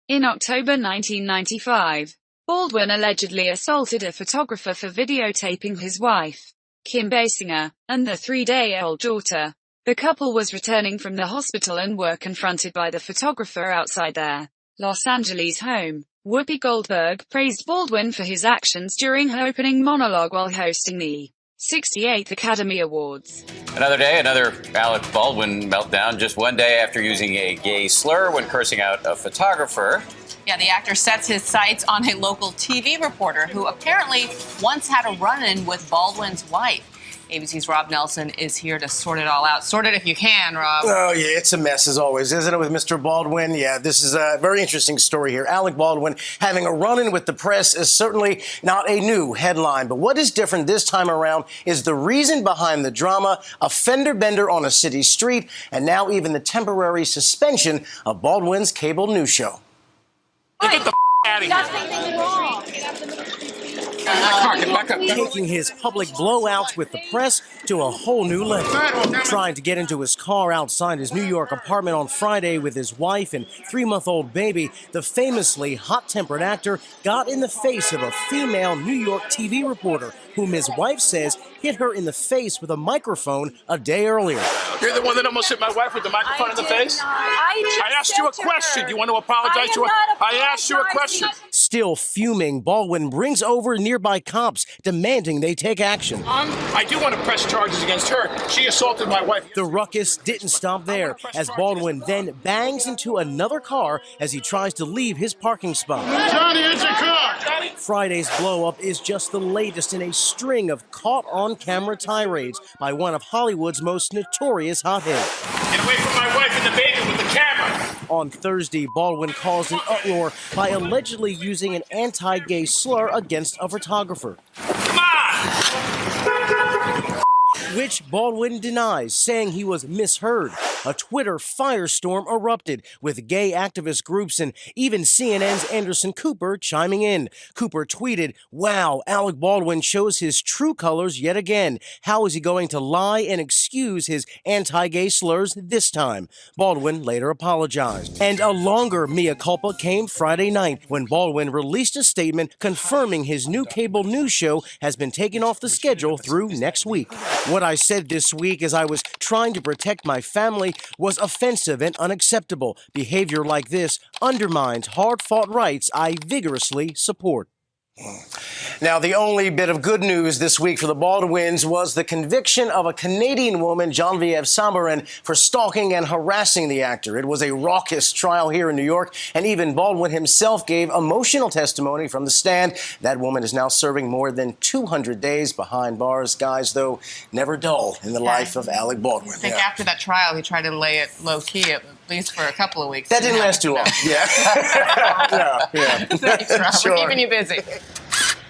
In October 1995, Baldwin allegedly assaulted a photographer for videotaping his wife, Kim Basinger, and their 3-day-old daughter. The couple was returning from the hospital and were confronted by the photographer outside their Los Angeles home. Whoopi Goldberg praised Baldwin for his actions during her opening monologue while hosting the 68th Academy Awards. Another day, another Alec Baldwin meltdown just one day after using a gay slur when cursing out a photographer. Yeah, the actor sets his sights on a local TV reporter who apparently once had a run-in with Baldwin's wife. ABC's Rob Nelson is here to sort it all out. Sort it if you can, Rob. Oh, yeah, it's a mess as always, isn't it, with Mr. Baldwin? Yeah, this is a very interesting story here. Alec Baldwin having a run-in with the press is certainly not a new headline. But what is different this time around is the reason behind the drama, a fender bender on a city street, and now even the temporary suspension of Baldwin's cable news show. Get the out of here. Nothing wrong. Taking his public blowouts with the press to a whole new level. Trying to get into his car outside his New York apartment on Friday with his wife and 3-month-old baby, the famously hot-tempered actor got in the face of a female New York TV reporter whom his wife says hit her in the face with a microphone a day earlier. You're the one that almost hit my wife with the microphone in the face? I asked you a question. Do you want to apologize to her? I asked you a question. Still fuming, Baldwin brings over nearby cops, demanding they take action. I do want to press charges against her. She assaulted my wife. The ruckus didn't stop there, as Baldwin then bangs into another car as he tries to leave his parking spot. Johnny, it's your car. Friday's blow-up is just the latest in a string of caught-on-camera tirades by one of Hollywood's most notorious hotheads. Get away from my wife and the baby with the camera. On Thursday, Baldwin caused an uproar by allegedly using an anti-gay slur against a photographer. Come on! Which Baldwin denies, saying he was misheard. A Twitter firestorm erupted, with gay activist groups and even CNN's Anderson Cooper chiming in. Cooper tweeted, "Wow, Alec Baldwin shows his true colors yet again. How is he going to lie and excuse his anti-gay slurs this time?" Baldwin later apologized. And a longer mea culpa came Friday night when Baldwin released a statement confirming his new cable news show has been taken off the schedule through next week. "What I said this week as I was trying to protect my family was offensive and unacceptable. Behavior like this undermines hard-fought rights I vigorously support." Now, the only bit of good news this week for the Baldwins was the conviction of a Canadian woman, Genevieve Sambarin, for stalking and harassing the actor. It was a raucous trial here in New York, and even Baldwin himself gave emotional testimony from the stand. That woman is now serving more than 200 days behind bars. Guys, though, never dull in the life of Alec Baldwin. I think after that trial, he tried to lay it low-key, at least for a couple of weeks. That didn't last too long. Yeah. Yeah. Thanks, Rob. Sure. We're keeping you busy.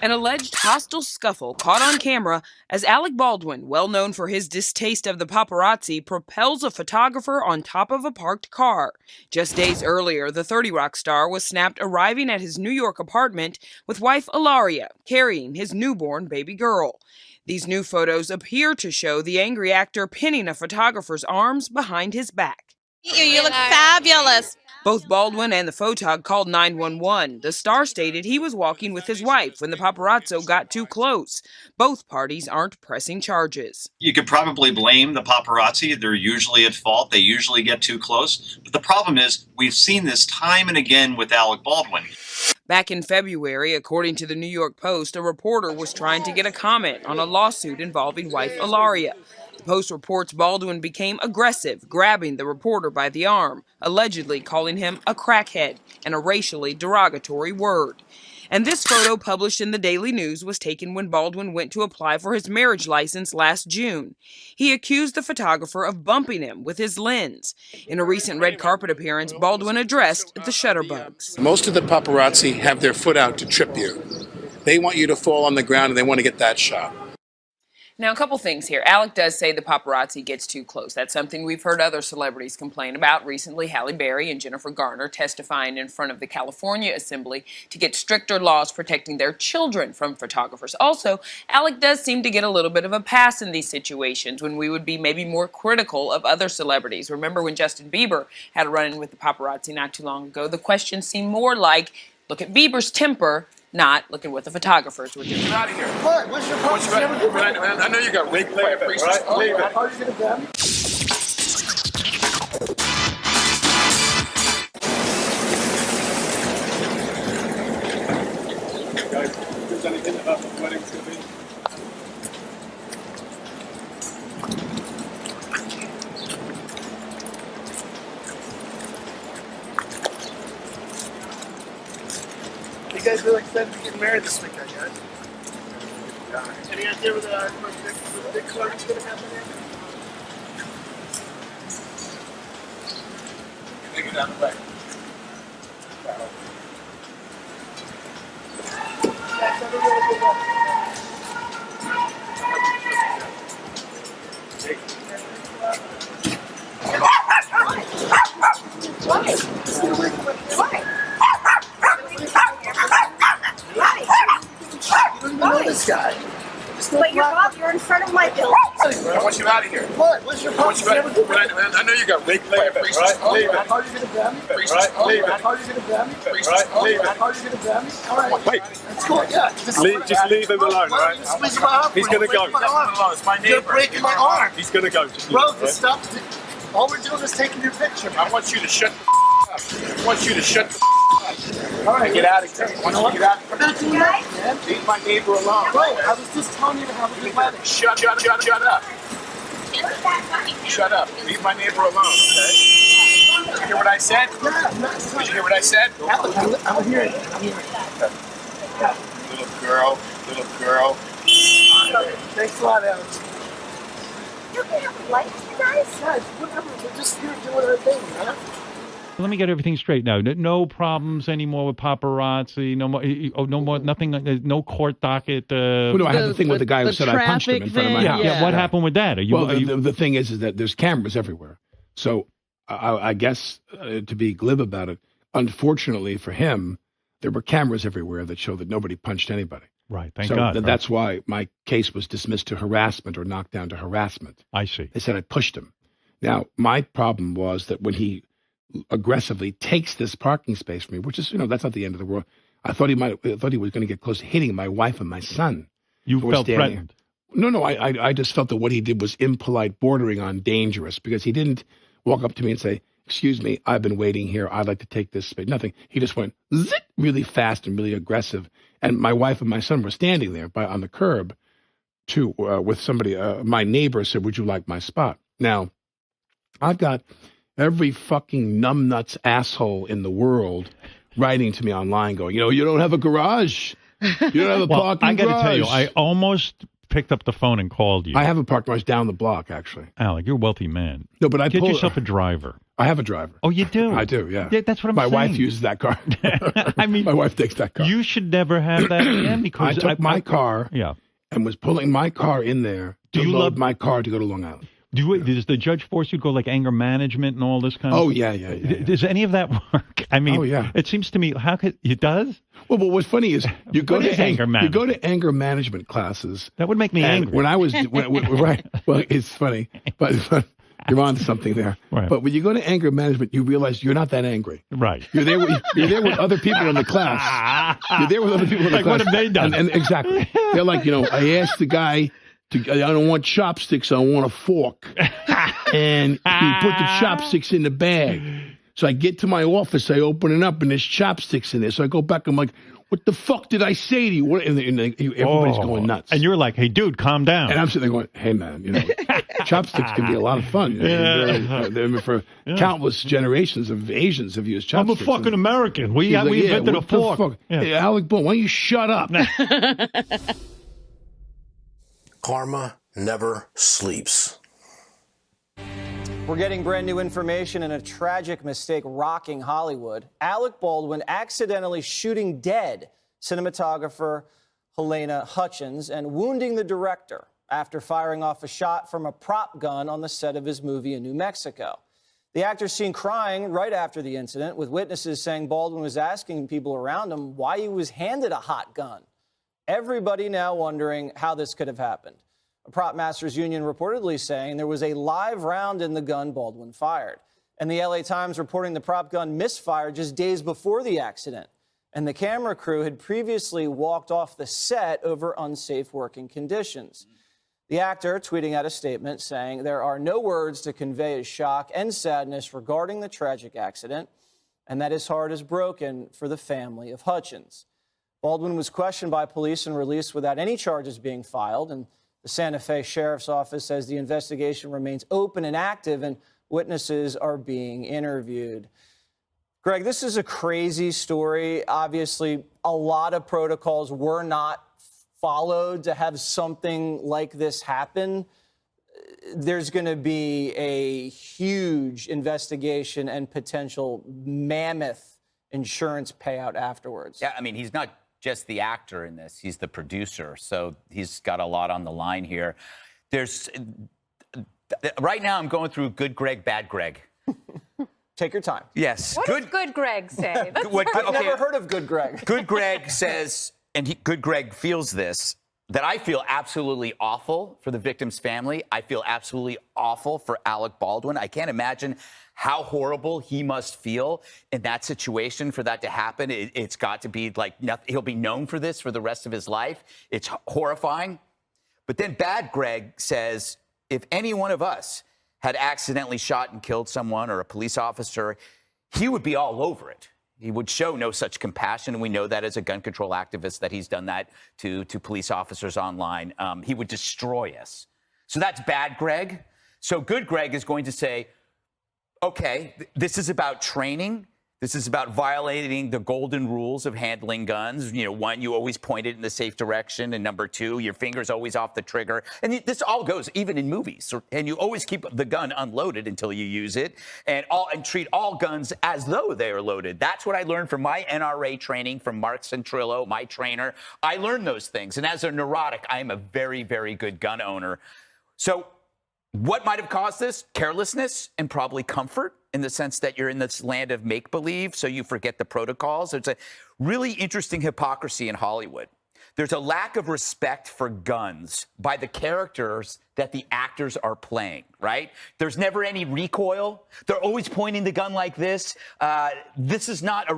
An alleged hostile scuffle caught on camera as Alec Baldwin, well known for his distaste of the paparazzi, propels a photographer on top of a parked car. Just days earlier, the 30 Rock star was snapped arriving at his New York apartment with wife Ilaria, carrying his newborn baby girl. These new photos appear to show the angry actor pinning a photographer's arms behind his back. You look fabulous. Both Baldwin and the photog called 911. The star stated he was walking with his wife when the paparazzo got too close. Both parties aren't pressing charges. You could probably blame the paparazzi. They're usually at fault. They usually get too close. But the problem is we've seen this time and again with Alec Baldwin. Back in February, according to the New York Post, a reporter was trying to get a comment on a lawsuit involving wife Ilaria. The Post reports Baldwin became aggressive, grabbing the reporter by the arm, allegedly calling him a crackhead and a racially derogatory word. And this photo published in the Daily News was taken when Baldwin went to apply for his marriage license last June. He accused the photographer of bumping him with his lens. In a recent red carpet appearance, Baldwin addressed the shutterbugs. Most of the paparazzi have their foot out to trip you. They want you to fall on the ground and they want to get that shot. Now, a couple things here. Alec does say the paparazzi gets too close. That's something we've heard other celebrities complain about. Recently, Halle Berry and Jennifer Garner testifying in front of the California Assembly to get stricter laws protecting their children from photographers. Also, Alec does seem to get a little bit of a pass in these situations when we would be maybe more critical of other celebrities. Remember when Justin Bieber had a run-in with the paparazzi not too long ago? The questions seemed more like, look at Bieber's temper, not look at what the photographers were doing. Get out of here. What? What's your problem? I know you got raped by a priest. Leave it. How are you going to grab me? Guys, if there's anything about the wedding's going to be. You guys really excited to get married this weekend, guys? Any idea where the big party's going to happen in? Take it down the way. Guys, have a really good one. This guy. But you're in front of my building. I want you out of here. What? What's your problem? I know you got raped by a priest. Leave it. How are you going to grab me? Leave it. How are you going to grab me? Leave it. How are you going to grab me? All right. Wait. That's cool. Yeah. Just leave him alone, right? He's going to go. It's my neighbor. You're breaking my arm. He's going to go. Just Bro, stop. All we're doing is taking your picture. I want you to shut the up. I want you to shut the up. All right. Get out of here. I want you to get out of here. I'm not doing that, man. Leave my neighbor alone. Bro, I was just telling you to have a good wedding. Shut up. Shut up. Leave my neighbor alone, okay? Did you hear what I said? Yeah, Did you hear what I said? I'm hearing it. Little girl. Thanks a lot, Alex. You can have life, you guys. Guys, whatever. We're just here doing our thing, man. Let me get everything straight now. No problems anymore with paparazzi. No more. No more. Nothing. No court docket. Well, no, I had the thing with the guy who said I punched him in front of my house. Yeah. What happened with that? The thing is that there's cameras everywhere. So I guess to be glib about it, unfortunately for him, there were cameras everywhere that show that nobody punched anybody. Right. Thank God. So that's why my case was dismissed to harassment or knocked down to harassment. I see. They said I pushed him. Now, my problem was that when he aggressively takes this parking space from me, which is, that's not the end of the world. I thought he was going to get close to hitting my wife and my son. You felt threatened? No. I just felt that what he did was impolite, bordering on dangerous, because he didn't walk up to me and say, "Excuse me, I've been waiting here. I'd like to take this space." Nothing. He just went zit, really fast and really aggressive. And my wife and my son were standing there on the curb, too, with somebody. My neighbor said, "Would you like my spot?" Now, I've got every fucking numbnuts asshole in the world writing to me online going, you don't have a garage. You don't have a parking garage. I got to tell you, I almost picked up the phone and called you. I have a parking garage down the block, actually. Alec, you're a wealthy man. No, but Get yourself a driver. I have a driver. Oh, you do? I do, yeah. That's what I'm saying. My wife uses that car. I mean, my wife takes that car. You should never have that again, because I took my car and was pulling my car in there to load my car to go to Long Island. Does the judge force you to go like anger management and all this kind of stuff? Yeah. Does any of that work? I mean, it seems to me, it does? Well, but what's funny is you go to anger management? You go to anger management classes. That would make me angry. When I was, right, well, it's funny, but you're on to something there. Right. But when you go to anger management, you realize you're not that angry. Right. You're there with other people in the class. You're there with other people in the class. What have they done? And exactly. They're like, I asked the guy, I don't want chopsticks, I want a fork. And he put the chopsticks in the bag. So I get to my office, I open it up, and there's chopsticks in there. So I go back, I'm like, what the fuck did I say to you? And everybody's going nuts. And you're like, hey, dude, calm down. And I'm sitting there going, hey, man, chopsticks can be a lot of fun. For countless generations of Asians have used chopsticks. I'm a fucking American. We invented a fork. Hey, Alec Baldwin, why don't you shut up? Karma never sleeps. We're getting brand new information and a tragic mistake rocking Hollywood. Alec Baldwin accidentally shooting dead cinematographer Helena Hutchins and wounding the director. after firing off a shot from a prop gun on the set of his movie in New Mexico. The actor's seen crying right after the incident, with witnesses saying Baldwin was asking people around him why he was handed a hot gun. Everybody now wondering how this could have happened. A prop masters union reportedly saying there was a live round in the gun Baldwin fired. And the LA Times reporting the prop gun misfired just days before the accident. And the camera crew had previously walked off the set over unsafe working conditions. The actor tweeting out a statement saying there are no words to convey his shock and sadness regarding the tragic accident, and that his heart is broken for the family of Hutchins. Baldwin was questioned by police and released without any charges being filed, and the Santa Fe Sheriff's Office says the investigation remains open and active and witnesses are being interviewed. Greg, this is a crazy story. Obviously, a lot of protocols were not followed to have something like this happen. There's going to be a huge investigation and potential mammoth insurance payout afterwards. Yeah, I mean, he's not just the actor in this. He's the producer, so he's got a lot on the line here. Right now, I'm going through good Greg, bad Greg. Take your time. Yes. What does good Greg say? I've never heard of good Greg. Good Greg says, and good Greg feels this, that I feel absolutely awful for the victim's family. I feel absolutely awful for Alec Baldwin. I can't imagine how horrible he must feel in that situation for that to happen. It's got to be like nothing. He'll be known for this for the rest of his life. It's horrifying. But then bad Greg says, if any one of us had accidentally shot and killed someone or a police officer, he would be all over it. He would show no such compassion, and we know that as a gun control activist that he's done that to police officers online. He would destroy us. So that's bad Greg. So good Greg is going to say, okay, this is about training. This is about violating the golden rules of handling guns. You know, one, you always point it in the safe direction. And number two, your finger's always off the trigger. And this all goes even in movies. And you always keep the gun unloaded until you use it. And treat all guns as though they are loaded. That's what I learned from my NRA training from Mark Centrillo, my trainer. I learned those things. And as a neurotic, I am a very, very good gun owner. So what might have caused this? Carelessness and probably comfort, in the sense that you're in this land of make-believe, so you forget the protocols. It's a really interesting hypocrisy in Hollywood. There's a lack of respect for guns by the characters that the actors are playing, right? There's never any recoil. They're always pointing the gun like this. This is not a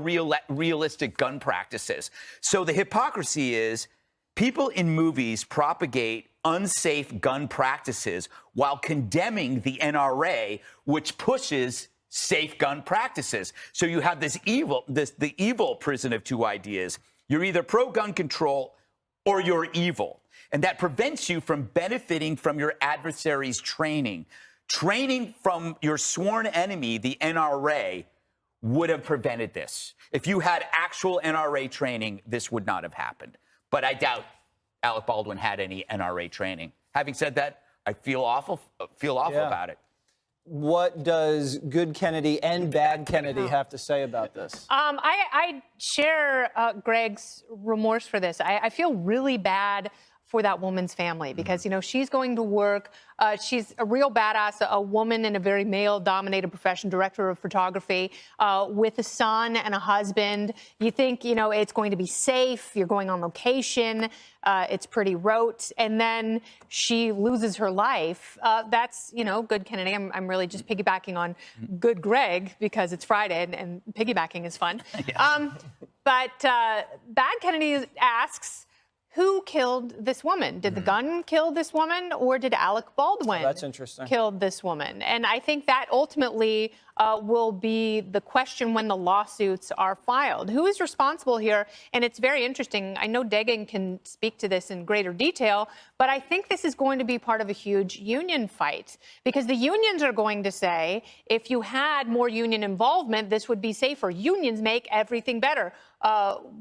realistic gun practices. So the hypocrisy is people in movies propagate unsafe gun practices while condemning the NRA, which pushes safe gun practices. So you have the evil prison of two ideas. You're either pro-gun control or you're evil. And that prevents you from benefiting from your adversary's training. Training from your sworn enemy, the NRA, would have prevented this. If you had actual NRA training, this would not have happened. But I doubt Alec Baldwin had any NRA training. Having said that, I feel awful about it. What does good Kennedy and bad Kennedy have to say about this? I share Greg's remorse for this. I feel really bad for that woman's family because, you know, she's going to work. She's a real badass, a woman in a very male-dominated profession, director of photography, with a son and a husband. You think, you know, it's going to be safe. You're going on location. It's pretty rote. And then she loses her life. That's, you know, good Kennedy. I'm really just piggybacking on good Greg because it's Friday and piggybacking is fun. But bad Kennedy asks, who killed this woman? Did the gun kill this woman, or did Alec Baldwin kill this woman? And I think that ultimately will be the question when the lawsuits are filed. Who is responsible here? And it's very interesting. I know Degan can speak to this in greater detail, but I think this is going to be part of a huge union fight because the unions are going to say, if you had more union involvement, this would be safer. Unions make everything better.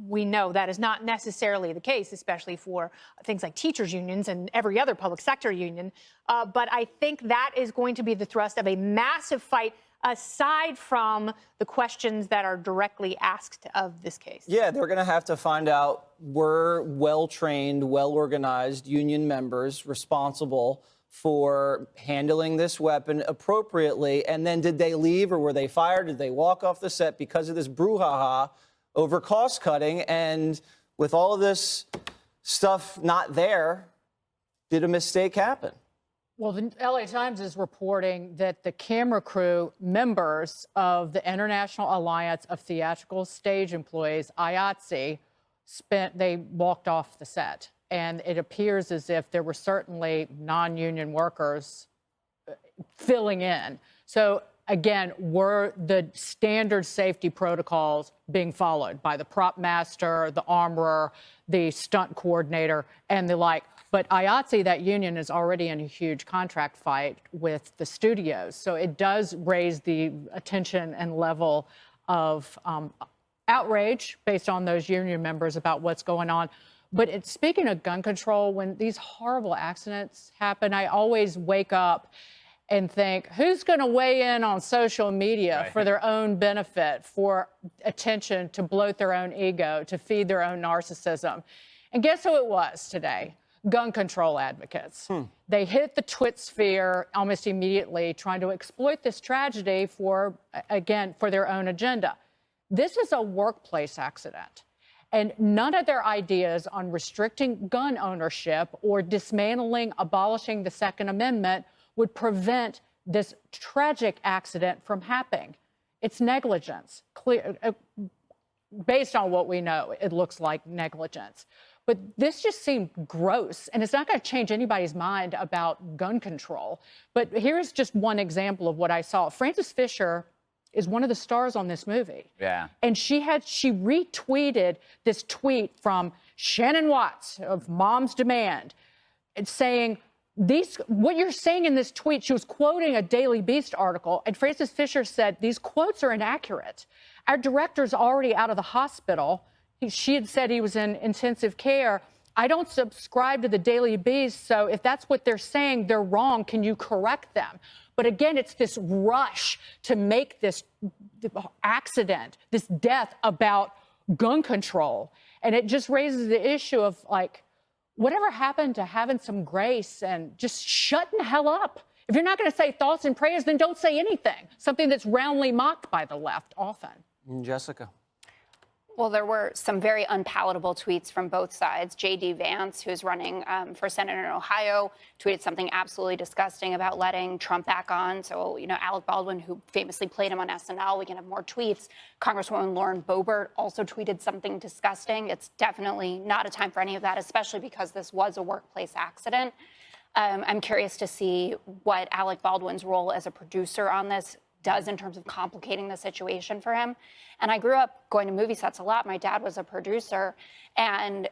We know that is not necessarily the case, especially for things like teachers' unions and every other public sector union. But I think that is going to be the thrust of a massive fight aside from the questions that are directly asked of this case? Yeah, they're going to have to find out, were well-trained, well-organized union members responsible for handling this weapon appropriately? And then did they leave, or were they fired? Did they walk off the set because of this brouhaha over cost cutting? And with all of this stuff not there, did a mistake happen? Well, the LA Times is reporting that the camera crew members of the International Alliance of Theatrical Stage Employees, IATSE, they walked off the set. And it appears as if there were certainly non-union workers filling in. So again, were the standard safety protocols being followed by the prop master, the armorer, the stunt coordinator, and the like? But IATSE, that union, is already in a huge contract fight with the studios. So it does raise the attention and level of outrage based on those union members about what's going on. But speaking of gun control, when these horrible accidents happen, I always wake up and think, who's going to weigh in on social media for their own benefit, for attention, to bloat their own ego, to feed their own narcissism? And guess who it was today? Gun control advocates. They hit the twit sphere almost immediately, trying to exploit this tragedy for, again, for their own agenda. This is a workplace accident. And none of their ideas on restricting gun ownership or dismantling, abolishing the Second Amendment would prevent this tragic accident from happening. It's negligence. Based on what we know, it looks like negligence. But this just seemed gross, and it's not going to change anybody's mind about gun control. But here's just one example of what I saw. Frances Fisher is one of the stars on this movie. Yeah. And she retweeted this tweet from Shannon Watts of Mom's Demand. It's saying, what you're saying in this tweet, she was quoting a Daily Beast article, and Frances Fisher said, these quotes are inaccurate. Our director's already out of the hospital. She had said he was in intensive care. I don't subscribe to the Daily Beast, so if that's what they're saying, they're wrong. Can you correct them? But again, it's this rush to make this accident, this death, about gun control. And it just raises the issue of, like, whatever happened to having some grace and just shutting the hell up? If you're not going to say thoughts and prayers, then don't say anything. Something that's roundly mocked by the left often. Jessica. Well, there were some very unpalatable tweets from both sides. J.D. Vance, who's running for Senate in Ohio, tweeted something absolutely disgusting about letting Trump back on. So, you know, Alec Baldwin, who famously played him on SNL, we can have more tweets. Congresswoman Lauren Boebert also tweeted something disgusting. It's definitely not a time for any of that, especially because this was a workplace accident. I'm curious to see what Alec Baldwin's role as a producer on this does in terms of complicating the situation for him. And I grew up going to movie sets a lot. My dad was a producer, and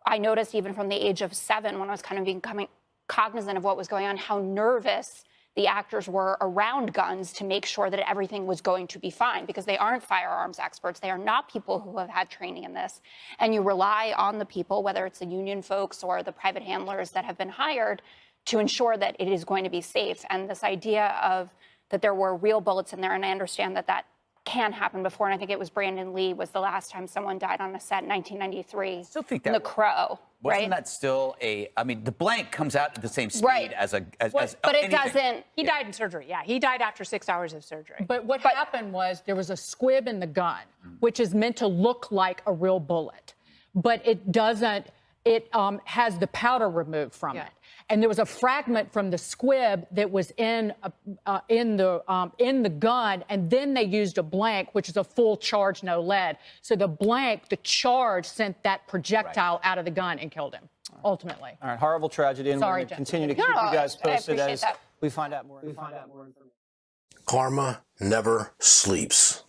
I noticed even from the age of 7, when I was kind of becoming cognizant of what was going on, how nervous the actors were around guns to make sure that everything was going to be fine, because they aren't firearms experts. They are not people who have had training in this. And you rely on the people, whether it's the union folks or the private handlers that have been hired, to ensure that it is going to be safe. And this idea of that there were real bullets in there, and I understand that that can happen before, and I think it was Brandon Lee was the last time someone died on a set in 1993. I still think that The Crow, wasn't right? that still I mean, the blank comes out at the same speed as but it anything. doesn't. He died in surgery. Yeah, he died after 6 hours of surgery. But what happened was there was a squib in the gun, which is meant to look like a real bullet, but it doesn't. It has the powder removed from it. And there was a fragment from the squib that was in the gun, and then they used a blank, which is a full charge, no lead. So the blank, the charge, sent that projectile out of the gun and killed him, ultimately. All right, horrible tragedy, and we're Sorry, going to continue to keep you guys posted as we find out more information. Karma never sleeps.